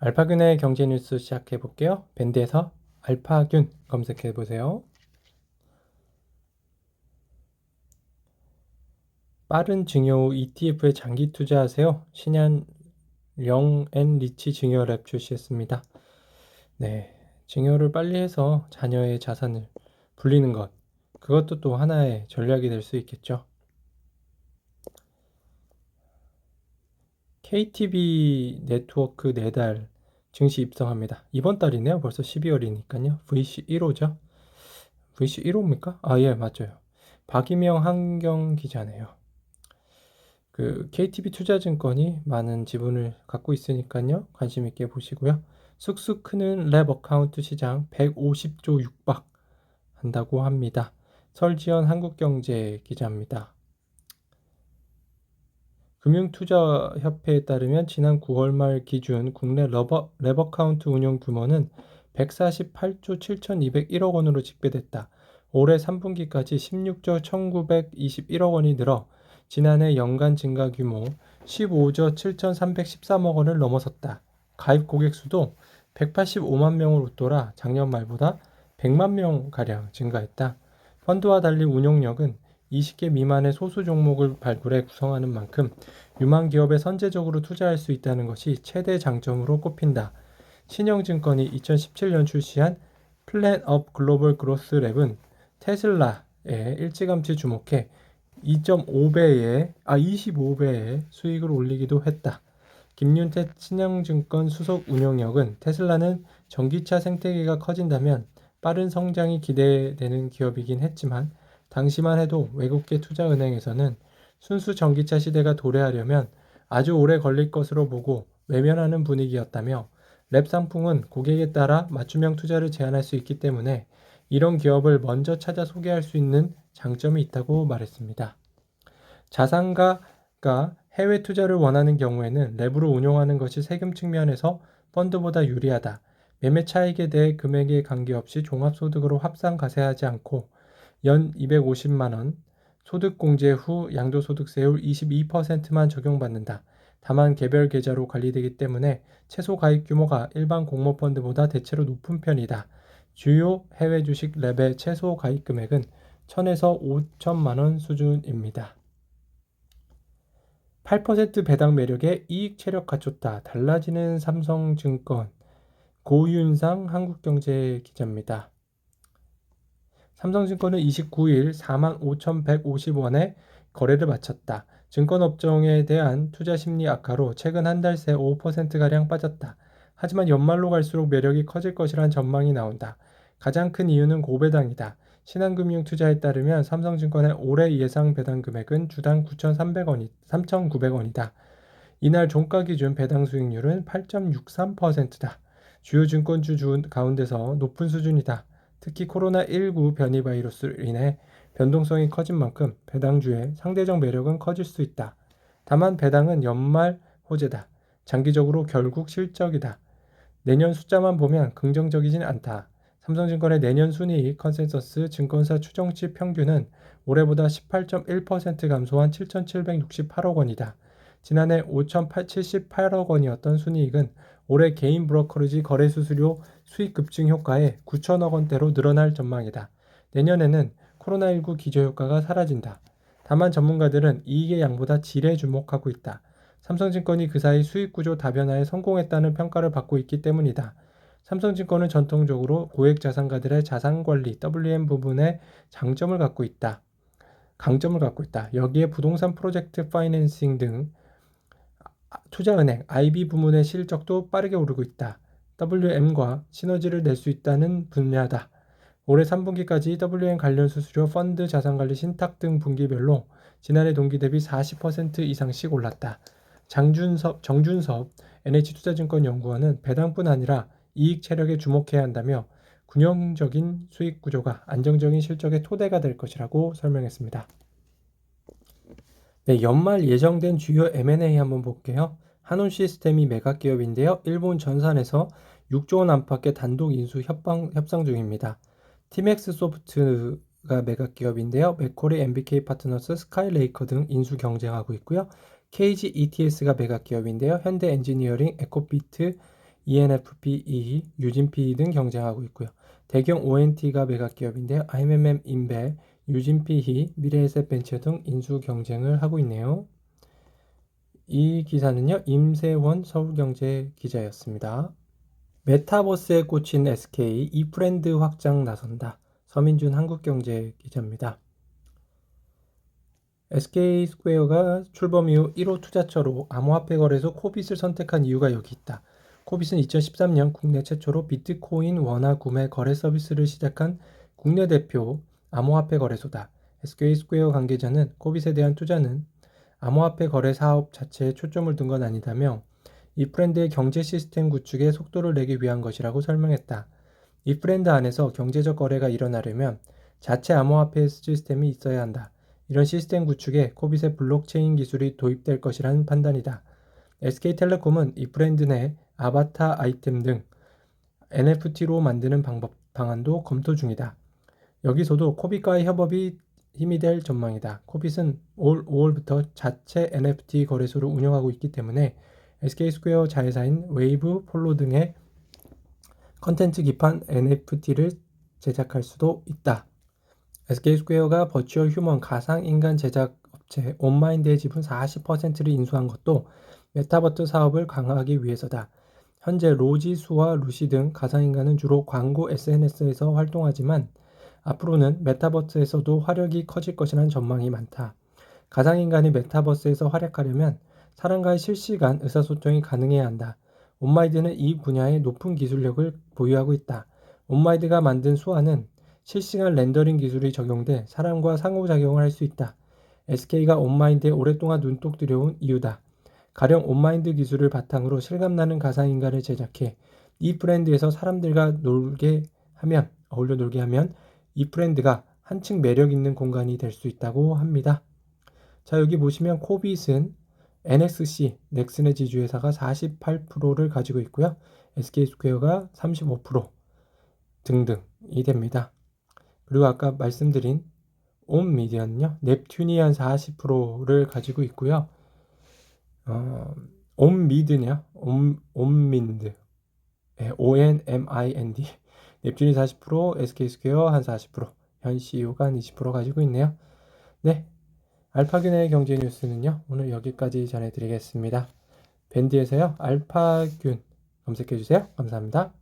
알파균의 경제 뉴스 시작해 볼게요. 밴드에서 알파균 검색해 보세요. 빠른 증여 후 ETF에 장기 투자하세요. 신한 영앤리치 증여랩 출시했습니다. 네, 증여를 빨리 해서 자녀의 자산을 불리는 것, 그것도 또 하나의 전략이 될 수 있겠죠. KTB 네트워크 4달 증시 입성합니다. 이번 달이네요. 벌써 12월이니까요. VC 1호죠. VC 1호입니까? 아, 예, 맞아요. 박이명 한경 기자네요. KTB 투자증권이 많은 지분을 갖고 있으니까요. 관심 있게 보시고요. 쑥쑥 크는 랩 어카운트 시장 150조 육박 한다고 합니다. 설지연 한국경제 기자입니다. 금융투자협회에 따르면 지난 9월 말 기준 국내 랩 어카운트 운용 규모는 148조 7,201억 원으로 집계됐다. 올해 3분기까지 16조 1,921억 원이 늘어 지난해 연간 증가 규모 15조 7,313억 원을 넘어섰다. 가입 고객 수도 185만 명을 웃돌아 작년 말보다 100만 명가량 증가했다. 펀드와 달리 운용력은 20개 미만의 소수 종목을 발굴해 구성하는 만큼 유망 기업에 선제적으로 투자할 수 있다는 것이 최대 장점으로 꼽힌다. 신영증권이 2017년 출시한 플랜 업 글로벌 그로스 랩은 테슬라에 일찌감치 주목해 25배의 수익을 올리기도 했다. 김윤태 신영증권 수석 운용역은 테슬라는 전기차 생태계가 커진다면 빠른 성장이 기대되는 기업이긴 했지만 당시만 해도 외국계 투자은행에서는 순수 전기차 시대가 도래하려면 아주 오래 걸릴 것으로 보고 외면하는 분위기였다며 랩 상품은 고객에 따라 맞춤형 투자를 제한할 수 있기 때문에 이런 기업을 먼저 찾아 소개할 수 있는 장점이 있다고 말했습니다. 자산가가 해외 투자를 원하는 경우에는 랩으로 운용하는 것이 세금 측면에서 펀드보다 유리하다. 매매 차익에 대해 금액에 관계없이 종합소득으로 합산과세하지 않고 연 250만 원, 소득공제 후 양도소득세율 22%만 적용받는다. 다만 개별 계좌로 관리되기 때문에 최소 가입 규모가 일반 공모펀드보다 대체로 높은 편이다. 주요 해외 주식 랩의 최소 가입 금액은 1,000에서 5천만 원 수준입니다. 8% 배당 매력에 이익 체력 갖췄다. 달라지는 삼성증권. 고윤상 한국경제 기자입니다. 삼성증권은 29일 45,150원에 거래를 마쳤다. 증권업종에 대한 투자 심리 악화로 최근 한 달 새 5%가량 빠졌다. 하지만 연말로 갈수록 매력이 커질 것이란 전망이 나온다. 가장 큰 이유는 고배당이다. 신한금융투자에 따르면 삼성증권의 올해 예상 배당 금액은 주당 3,900원이다. 이날 종가 기준 배당 수익률은 8.63%다. 주요 증권주 가운데서 높은 수준이다. 특히 코로나19 변이 바이러스로 인해 변동성이 커진 만큼 배당주의 상대적 매력은 커질 수 있다. 다만 배당은 연말 호재다. 장기적으로 결국 실적이다. 내년 숫자만 보면 긍정적이진 않다. 삼성증권의 내년 순이익 컨센서스 증권사 추정치 평균은 올해보다 18.1% 감소한 7,768억 원이다. 지난해 5,078억 원이었던 순이익은 올해 개인 브로커리지 거래 수수료 수익 급증 효과에 9천억 원대로 늘어날 전망이다. 내년에는 코로나19 기저효과가 사라진다. 다만 전문가들은 이익의 양보다 질에 주목하고 있다. 삼성증권이 그 사이 수익구조 다변화에 성공했다는 평가를 받고 있기 때문이다. 삼성증권은 전통적으로 고액자산가들의 자산관리 WM 부분에 강점을 갖고 있다. 여기에 부동산 프로젝트 파이낸싱 등 투자은행 IB 부문의 실적도 빠르게 오르고 있다. WM과 시너지를 낼 수 있다는 분야다. 올해 3분기까지 WM 관련 수수료, 펀드, 자산관리, 신탁 등 분기별로 지난해 동기 대비 40% 이상씩 올랐다. 정준섭 NH투자증권 연구원은 배당뿐 아니라 이익 체력에 주목해야 한다며 균형적인 수익 구조가 안정적인 실적의 토대가 될 것이라고 설명했습니다. 네, 연말 예정된 주요 M&A 한번 볼게요. 한온 시스템이 매각 기업인데요. 일본 전산에서 6조 원 안팎의 단독 인수 협상 중입니다. 티맥스 소프트가 매각 기업인데요. 맥쿼리, MBK 파트너스, 스카이레이커 등 인수 경쟁하고 있고요. KG ETS가 매각 기업인데요. 현대 엔지니어링, 에코비트, ENFP, 유진PE 등 경쟁하고 있고요. 대경 ONT가 매각기업인데요. IMM 인베, 유진PE, 미래에셋벤처 등 인수 경쟁을 하고 있네요. 이 기사는요, 임세원 서울경제 기자였습니다. 메타버스에 꽂힌 SK, 이프렌드 확장 나선다. 서민준 한국경제 기자입니다. SK스퀘어가 출범 이후 1호 투자처로 암호화폐 거래소 코빗을 선택한 이유가 여기 있다. 코빗은 2013년 국내 최초로 비트코인 원화 구매 거래 서비스를 시작한 국내 대표 암호화폐 거래소다. SK스퀘어 관계자는 코빗에 대한 투자는 암호화폐 거래 사업 자체에 초점을 둔 건 아니다며 이 브랜드의 경제 시스템 구축에 속도를 내기 위한 것이라고 설명했다. 이 브랜드 안에서 경제적 거래가 일어나려면 자체 암호화폐 시스템이 있어야 한다. 이런 시스템 구축에 코빗의 블록체인 기술이 도입될 것이라는 판단이다. SK텔레콤은 이 브랜드 내 아바타 아이템 등 NFT로 만드는 방안도 검토 중이다. 여기서도 코빗과의 협업이 힘이 될 전망이다. 코빗은 올 5월부터 자체 NFT 거래소를 운영하고 있기 때문에 SK스퀘어 자회사인 웨이브, 폴로 등의 컨텐츠 기반 NFT를 제작할 수도 있다. SK스퀘어가 버추얼 휴먼 가상인간 제작 업체 온마인드의 지분 40%를 인수한 것도 메타버스 사업을 강화하기 위해서다. 현재 로지 수와 루시 등 가상인간은 주로 광고 SNS에서 활동하지만 앞으로는 메타버스에서도 화력이 커질 것이라는 전망이 많다. 가상인간이 메타버스에서 활약하려면 사람과의 실시간 의사소통이 가능해야 한다. 온마이드는 이 분야에 높은 기술력을 보유하고 있다. 온마이드가 만든 수화는 실시간 렌더링 기술이 적용돼 사람과 상호작용을 할 수 있다. SK가 온마인드에 오랫동안 눈독 들여온 이유다. 가령 온마인드 기술을 바탕으로 실감나는 가상인간을 제작해 이 브랜드에서 사람들과 어울려 놀게 하면 이 브랜드가 한층 매력 있는 공간이 될 수 있다고 합니다. 자, 여기 보시면 코빗은 NXC, 넥슨의 지주회사가 48%를 가지고 있고요. SK스퀘어가 35% 등등이 됩니다. 그리고 아까 말씀드린 온미디어는요, 넵튜니안 40%를 가지고 있고요. 온미드냐, 온민드, ONMIND, 넵튠이 40%, SK스퀘어 한 40%, 현 CEO가 한 20% 가지고 있네요. 네, 알파균의 경제 뉴스는요, 오늘 여기까지 전해드리겠습니다. 밴드에서요, 알파균 검색해주세요. 감사합니다.